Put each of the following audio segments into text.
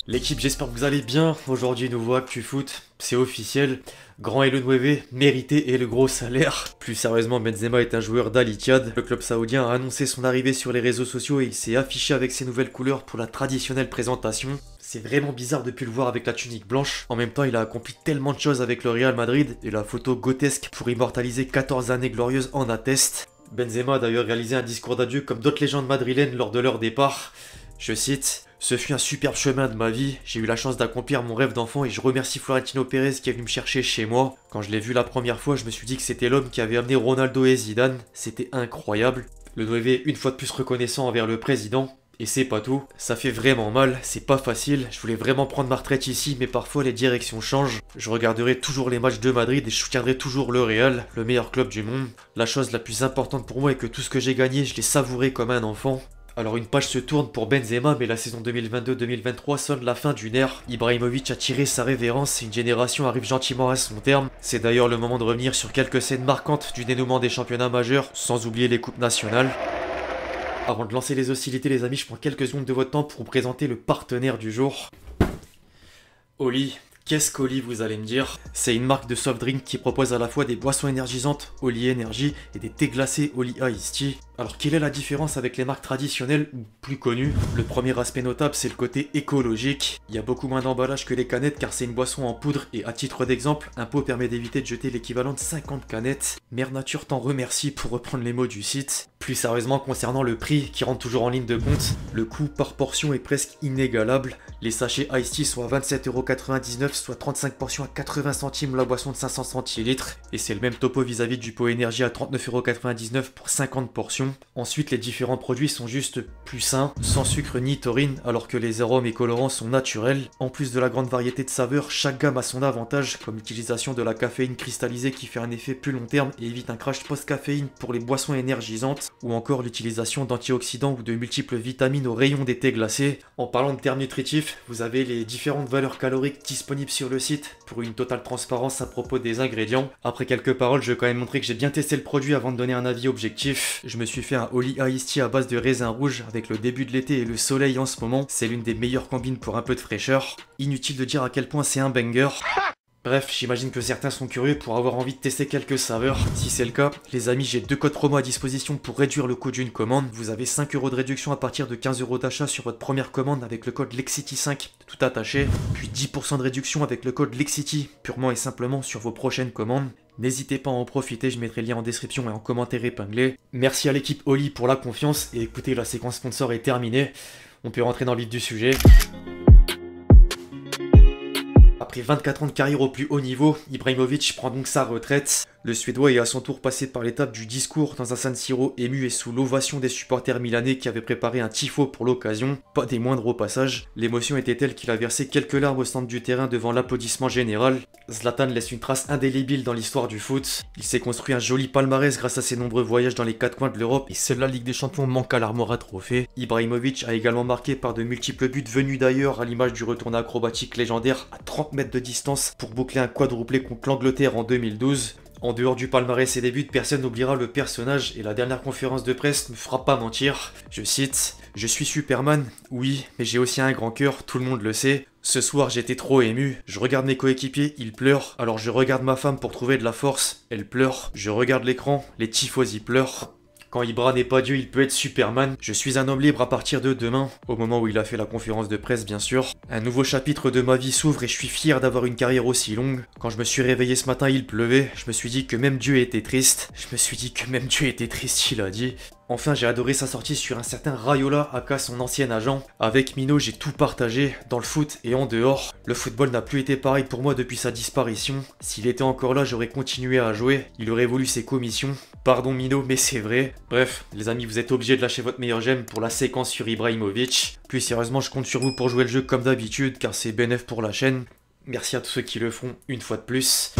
L'équipe, j'espère que vous allez bien. Aujourd'hui, nouveau Actu Foot, c'est officiel. Grand et le Nueve, mérité et le gros salaire. Plus sérieusement, Benzema est un joueur d'Al Ittihad. Le club saoudien a annoncé son arrivée sur les réseaux sociaux et il s'est affiché avec ses nouvelles couleurs pour la traditionnelle présentation. C'est vraiment bizarre de plus le voir avec la tunique blanche. En même temps, il a accompli tellement de choses avec le Real Madrid et la photo grotesque pour immortaliser 14 années glorieuses en atteste. Benzema a d'ailleurs réalisé un discours d'adieu comme d'autres légendes madrilènes lors de leur départ. Je cite: ce fut un superbe chemin de ma vie, j'ai eu la chance d'accomplir mon rêve d'enfant et je remercie Florentino Pérez qui est venu me chercher chez moi. Quand je l'ai vu la première fois, je me suis dit que c'était l'homme qui avait amené Ronaldo et Zidane, c'était incroyable. Le Nueve une fois de plus reconnaissant envers le président. Et c'est pas tout, ça fait vraiment mal, c'est pas facile, je voulais vraiment prendre ma retraite ici, mais parfois les directions changent. Je regarderai toujours les matchs de Madrid et je soutiendrai toujours le Real, le meilleur club du monde. La chose la plus importante pour moi est que tout ce que j'ai gagné, je l'ai savouré comme un enfant. Alors une page se tourne pour Benzema, mais la saison 2022-2023 sonne la fin d'une ère. Ibrahimovic a tiré sa révérence et une génération arrive gentiment à son terme. C'est d'ailleurs le moment de revenir sur quelques scènes marquantes du dénouement des championnats majeurs, sans oublier les coupes nationales. Avant de lancer les hostilités les amis, je prends quelques secondes de votre temps pour vous présenter le partenaire du jour. Oli. Qu'est-ce qu'Oli, vous allez me dire? C'est une marque de soft drink qui propose à la fois des boissons énergisantes, Oli Energy, et des thés glacés, Oli Iced Tea. Alors quelle est la différence avec les marques traditionnelles ou plus connues? Le premier aspect notable, c'est le côté écologique. Il y a beaucoup moins d'emballage que les canettes car c'est une boisson en poudre et à titre d'exemple, un pot permet d'éviter de jeter l'équivalent de 50 canettes. Mère Nature t'en remercie pour reprendre les mots du site. Plus sérieusement, concernant le prix qui rentre toujours en ligne de compte, le coût par portion est presque inégalable. Les sachets Iced Tea sont à 27,99€, soit 35 portions à 80 centimes la boisson de 500 centilitres. Et c'est le même topo vis-à-vis du pot énergie à 39,99€ pour 50 portions. Ensuite, les différents produits sont juste plus sains, sans sucre ni taurine, alors que les arômes et colorants sont naturels. En plus de la grande variété de saveurs, chaque gamme a son avantage, comme l'utilisation de la caféine cristallisée qui fait un effet plus long terme et évite un crash post-caféine pour les boissons énergisantes, ou encore l'utilisation d'antioxydants ou de multiples vitamines au rayon des thés glacés. En parlant de termes nutritifs, vous avez les différentes valeurs caloriques disponibles sur le site pour une totale transparence à propos des ingrédients. Après quelques paroles, je vais quand même montrer que j'ai bien testé le produit avant de donner un avis objectif. Je me suis fait un Oli Iced Tea à base de raisin rouge avec le début de l'été et le soleil en ce moment. C'est l'une des meilleures combines pour un peu de fraîcheur. Inutile de dire à quel point c'est un banger. Bref, j'imagine que certains sont curieux pour avoir envie de tester quelques saveurs. Si c'est le cas, les amis, j'ai 2 codes promo à disposition pour réduire le coût d'une commande. Vous avez 5€ de réduction à partir de 15€ d'achat sur votre première commande avec le code LEXCITY5, tout attaché. Puis 10% de réduction avec le code LEXCITY, purement et simplement sur vos prochaines commandes. N'hésitez pas à en profiter, je mettrai le lien en description et en commentaire épinglé. Merci à l'équipe Oli pour la confiance. Et écoutez, la séquence sponsor est terminée. On peut rentrer dans le vif du sujet. Après 24 ans de carrière au plus haut niveau, Ibrahimovic prend donc sa retraite. Le Suédois est à son tour passé par l'étape du discours dans un San Siro ému et sous l'ovation des supporters milanais qui avaient préparé un tifo pour l'occasion, pas des moindres au passage. L'émotion était telle qu'il a versé quelques larmes au centre du terrain devant l'applaudissement général. Zlatan laisse une trace indélébile dans l'histoire du foot. Il s'est construit un joli palmarès grâce à ses nombreux voyages dans les 4 coins de l'Europe et seule la Ligue des Champions manque à l'armoire à trophées. Ibrahimovic a également marqué par de multiples buts venus d'ailleurs, à l'image du retourné acrobatique légendaire à 30 mètres de distance pour boucler un quadruplé contre l'Angleterre en 2012. En dehors du palmarès et des buts, personne n'oubliera le personnage et la dernière conférence de presse ne fera pas mentir. Je cite: je suis Superman, oui, mais j'ai aussi un grand cœur, tout le monde le sait. Ce soir j'étais trop ému, je regarde mes coéquipiers, ils pleurent, alors je regarde ma femme pour trouver de la force, elle pleure. Je regarde l'écran, les tifosi pleurent. Quand Ibra n'est pas Dieu, il peut être Superman. Je suis un homme libre à partir de demain, au moment où il a fait la conférence de presse bien sûr. Un nouveau chapitre de ma vie s'ouvre et je suis fier d'avoir une carrière aussi longue. Quand je me suis réveillé ce matin, il pleuvait. Je me suis dit que même Dieu était triste. Il a dit. Enfin, j'ai adoré sa sortie sur un certain Raiola, aka son ancien agent. Avec Mino, j'ai tout partagé, dans le foot et en dehors. Le football n'a plus été pareil pour moi depuis sa disparition. S'il était encore là, j'aurais continué à jouer. Il aurait voulu ses commissions. Pardon Mino, mais c'est vrai. Bref, les amis, vous êtes obligés de lâcher votre meilleur j'aime pour la séquence sur Ibrahimovic. Plus sérieusement, je compte sur vous pour jouer le jeu comme d'habitude, car c'est bénéf pour la chaîne. Merci à tous ceux qui le font une fois de plus.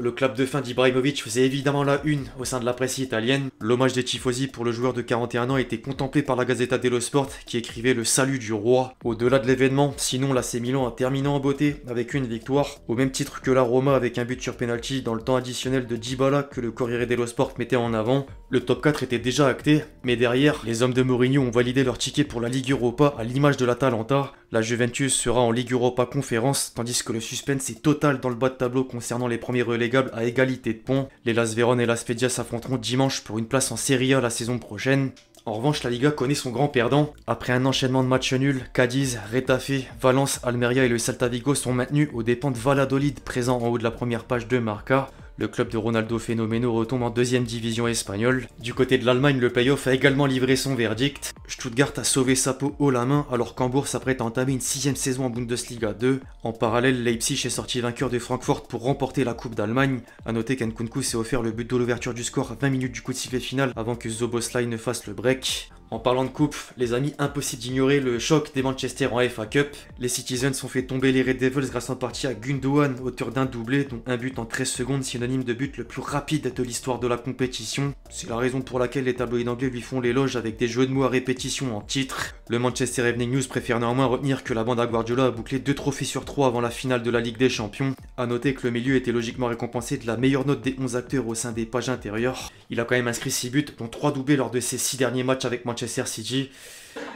Le clap de fin d'Ibrahimovic faisait évidemment la une au sein de la presse italienne. L'hommage des tifosi pour le joueur de 41 ans était contemplé par la Gazzetta dello Sport qui écrivait le salut du roi. Au-delà de l'événement, sinon l'AC Milan a terminé en beauté avec une victoire, au même titre que la Roma avec un but sur penalty dans le temps additionnel de Dybala que le Corriere dello Sport mettait en avant. Le top 4 était déjà acté, mais derrière, les hommes de Mourinho ont validé leur ticket pour la Ligue Europa à l'image de l'Atalanta. La Juventus sera en Ligue Europa Conférence, tandis que le suspense est total dans le bas de tableau concernant les premiers relégables à égalité de points. Les Las Vérone et la Spezia s'affronteront dimanche pour une place en Serie A la saison prochaine. En revanche, la Liga connaît son grand perdant. Après un enchaînement de matchs nuls, Cadiz, Retafe, Valence, Almeria et le Celta Vigo sont maintenus aux dépens de Valladolid, présent en haut de la première page de Marca. Le club de Ronaldo Fenomeno retombe en 2e division espagnole. Du côté de l'Allemagne, le play-off a également livré son verdict. Stuttgart a sauvé sa peau haut la main alors qu'Hambourg s'apprête à entamer une 6e saison en Bundesliga 2. En parallèle, Leipzig est sorti vainqueur de Francfort pour remporter la Coupe d'Allemagne. A noter qu'Nkunku s'est offert le but de l'ouverture du score à 20 minutes du coup de sifflet final avant que Szoboszlai ne fasse le break. En parlant de coupe, les amis, impossible d'ignorer le choc des Manchester en FA Cup. Les Citizens ont fait tomber les Red Devils grâce en partie à Gundogan, auteur d'un doublé, dont un but en 13 secondes, synonyme de but le plus rapide de l'histoire de la compétition. C'est la raison pour laquelle les tabloïds anglais lui font l'éloge avec des jeux de mots à répétition en titre. Le Manchester Evening News préfère néanmoins retenir que la bande à Guardiola a bouclé 2 trophées sur 3 avant la finale de la Ligue des Champions. A noter que le milieu était logiquement récompensé de la meilleure note des 11 acteurs au sein des pages intérieures. Il a quand même inscrit 6 buts, dont 3 doublés lors de ses 6 derniers matchs avec Manchester City.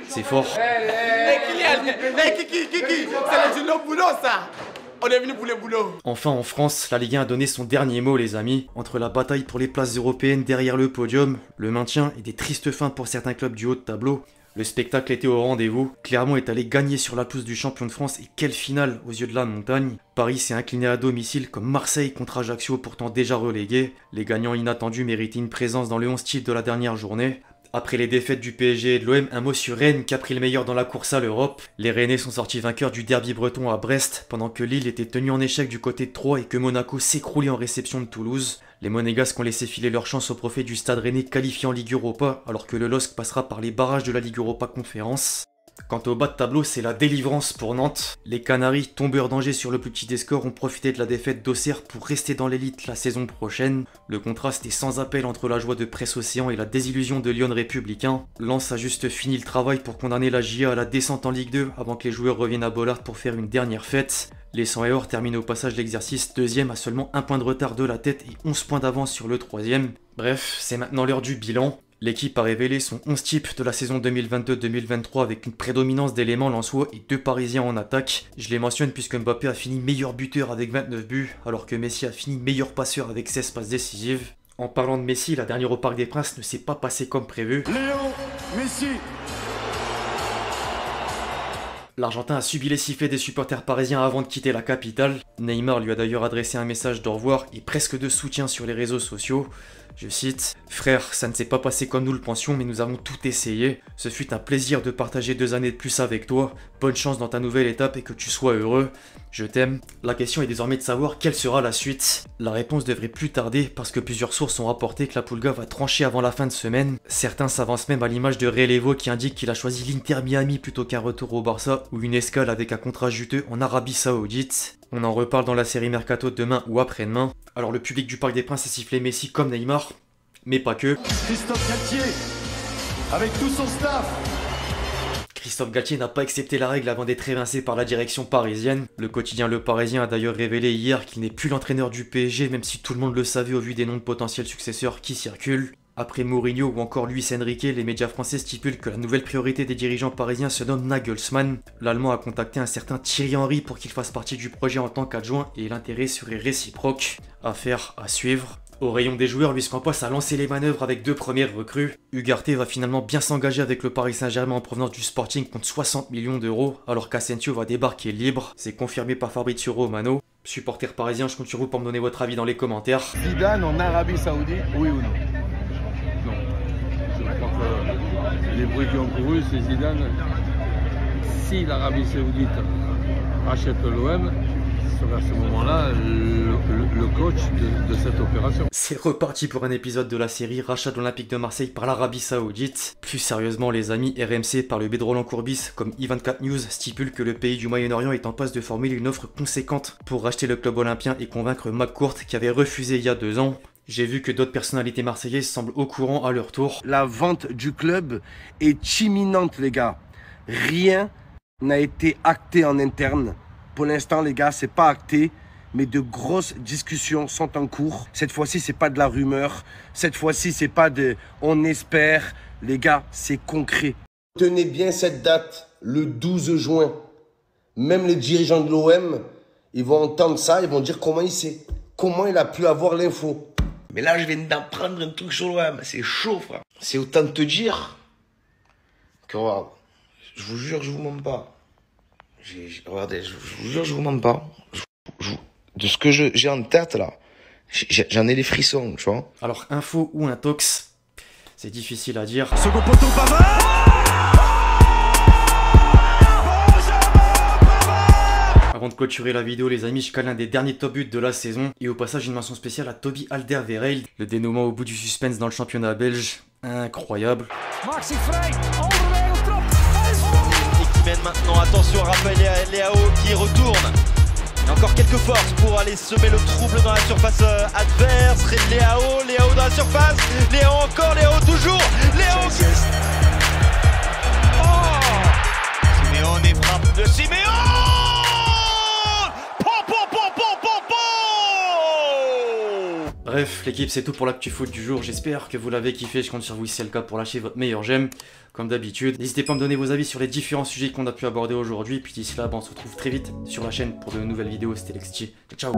C'est fort. Kiki, c'est le boulot ça. On est venu pour le boulot. Enfin en France, la Ligue 1 a donné son dernier mot les amis. Entre la bataille pour les places européennes derrière le podium, le maintien et des tristes fins pour certains clubs du haut de tableau, le spectacle était au rendez-vous. Clermont est allé gagner sur la pelouse du champion de France et quelle finale aux yeux de la montagne. Paris s'est incliné à domicile comme Marseille contre Ajaccio pourtant déjà relégués. Les gagnants inattendus méritaient une présence dans le 11 type de la dernière journée. Après les défaites du PSG et de l'OM, un mot sur Rennes qui a pris le meilleur dans la course à l'Europe. Les Rennais sont sortis vainqueurs du derby breton à Brest, pendant que Lille était tenu en échec du côté de Troyes et que Monaco s'écroulait en réception de Toulouse. Les Monégasques ont laissé filer leur chance au profit du Stade Rennais qualifié en Ligue Europa, alors que le LOSC passera par les barrages de la Ligue Europa Conférence. Quant au bas de tableau, c'est la délivrance pour Nantes. Les Canaries, tombeurs d'Angers sur le plus petit des scores, ont profité de la défaite d'Auxerre pour rester dans l'élite la saison prochaine. Le contraste est sans appel entre la joie de Presse Océan et la désillusion de Lyon Républicain. Lens a juste fini le travail pour condamner la JA à la descente en Ligue 2 avant que les joueurs reviennent à Bollard pour faire une dernière fête. Les 100 et or terminent au passage l'exercice 2e à seulement 1 point de retard de la tête et 11 points d'avance sur le 3e. Bref, c'est maintenant l'heure du bilan. L'équipe a révélé son 11 type de la saison 2022-2023 avec une prédominance d'éléments lensois et 2 Parisiens en attaque. Je les mentionne puisque Mbappé a fini meilleur buteur avec 29 buts, alors que Messi a fini meilleur passeur avec 16 passes décisives. En parlant de Messi, la dernière au Parc des Princes ne s'est pas passée comme prévu. Léo Messi. L'Argentin a subi les sifflets des supporters parisiens avant de quitter la capitale. Neymar lui a d'ailleurs adressé un message d'au revoir et presque de soutien sur les réseaux sociaux. Je cite « Frère, ça ne s'est pas passé comme nous le pensions, mais nous avons tout essayé. Ce fut un plaisir de partager 2 années de plus avec toi. Bonne chance dans ta nouvelle étape et que tu sois heureux. Je t'aime. » La question est désormais de savoir quelle sera la suite. La réponse devrait plus tarder parce que plusieurs sources ont rapporté que la Pulga va trancher avant la fin de semaine. Certains s'avancent même à l'image de Relevo qui indique qu'il a choisi l'Inter Miami plutôt qu'un retour au Barça ou une escale avec un contrat juteux en Arabie Saoudite. On en reparle dans la série Mercato demain ou après-demain. Alors le public du Parc des Princes a sifflé Messi comme Neymar, mais pas que. Christophe Galtier, avec tout son staff. Christophe Galtier n'a pas accepté la règle avant d'être évincé par la direction parisienne. Le quotidien Le Parisien a d'ailleurs révélé hier qu'il n'est plus l'entraîneur du PSG, même si tout le monde le savait au vu des noms de potentiels successeurs qui circulent. Après Mourinho ou encore Luis Enrique, les médias français stipulent que la nouvelle priorité des dirigeants parisiens se nomme Nagelsmann. L'Allemand a contacté un certain Thierry Henry pour qu'il fasse partie du projet en tant qu'adjoint et l'intérêt serait réciproque. Affaire à suivre. Au rayon des joueurs, Luis Campos a lancé les manœuvres avec 2 premières recrues. Ugarte va finalement bien s'engager avec le Paris Saint-Germain en provenance du Sporting contre 60 millions d'euros, alors qu'Asensio va débarquer libre. C'est confirmé par Fabrizio Romano. Supporters parisiens, je compte sur vous pour me donner votre avis dans les commentaires. Zidane en Arabie Saoudite, oui ou non? Non. Je crois que les bruits qui ont couru, c'est Zidane. Si l'Arabie Saoudite achète l'OM, serait à ce moment-là le coach de cette opération. C'est reparti pour un épisode de la série Rachat de l'Olympique de Marseille par l'Arabie Saoudite. Plus sérieusement, les amis, RMC par le biais de Roland Courbis comme i24 News stipule que le pays du Moyen-Orient est en passe de formuler une offre conséquente pour racheter le club olympien et convaincre McCourt qui avait refusé il y a 2 ans. J'ai vu que d'autres personnalités marseillaises semblent au courant à leur tour. La vente du club est imminente, les gars. Rien n'a été acté en interne. Pour l'instant, les gars, c'est pas acté, mais de grosses discussions sont en cours. Cette fois-ci, c'est pas de la rumeur. Cette fois-ci, c'est pas de on espère. Les gars, c'est concret. Tenez bien cette date, le 12 juin. Même les dirigeants de l'OM, ils vont entendre ça, ils vont dire comment il sait. Comment il a pu avoir l'info. Mais là, je viens d'apprendre un truc sur l'OM. C'est chaud, frère. C'est autant te dire que, regarde, je vous jure, je vous mens pas. Regardez, je vous jure, je vous mens pas. De ce que j'ai en tête, là, j'en ai les frissons, tu vois. Alors, info ou intox, c'est difficile à dire. Second poteau, Avant de clôturer la vidéo, les amis, je cale un des derniers top buts de la saison. Et au passage, une mention spéciale à Toby Alderweireld. Le dénouement au bout du suspense dans le championnat belge. Incroyable. Et qui mène maintenant, attention, Raphaël Leao qui retourne. Il y a encore quelques forces pour aller semer le trouble dans la surface adverse. Leao dans la surface. Leao encore, Leao toujours. Leao qui... Oh, Simeone frappe de Simeone. Bref, l'équipe, c'est tout pour l'actu foot du jour. J'espère que vous l'avez kiffé. Je compte sur vous si c'est le cas pour lâcher votre meilleur j'aime. Comme d'habitude, n'hésitez pas à me donner vos avis sur les différents sujets qu'on a pu aborder aujourd'hui. Puis d'ici là, on se retrouve très vite sur la chaîne pour de nouvelles vidéos. C'était Lexti. Ciao.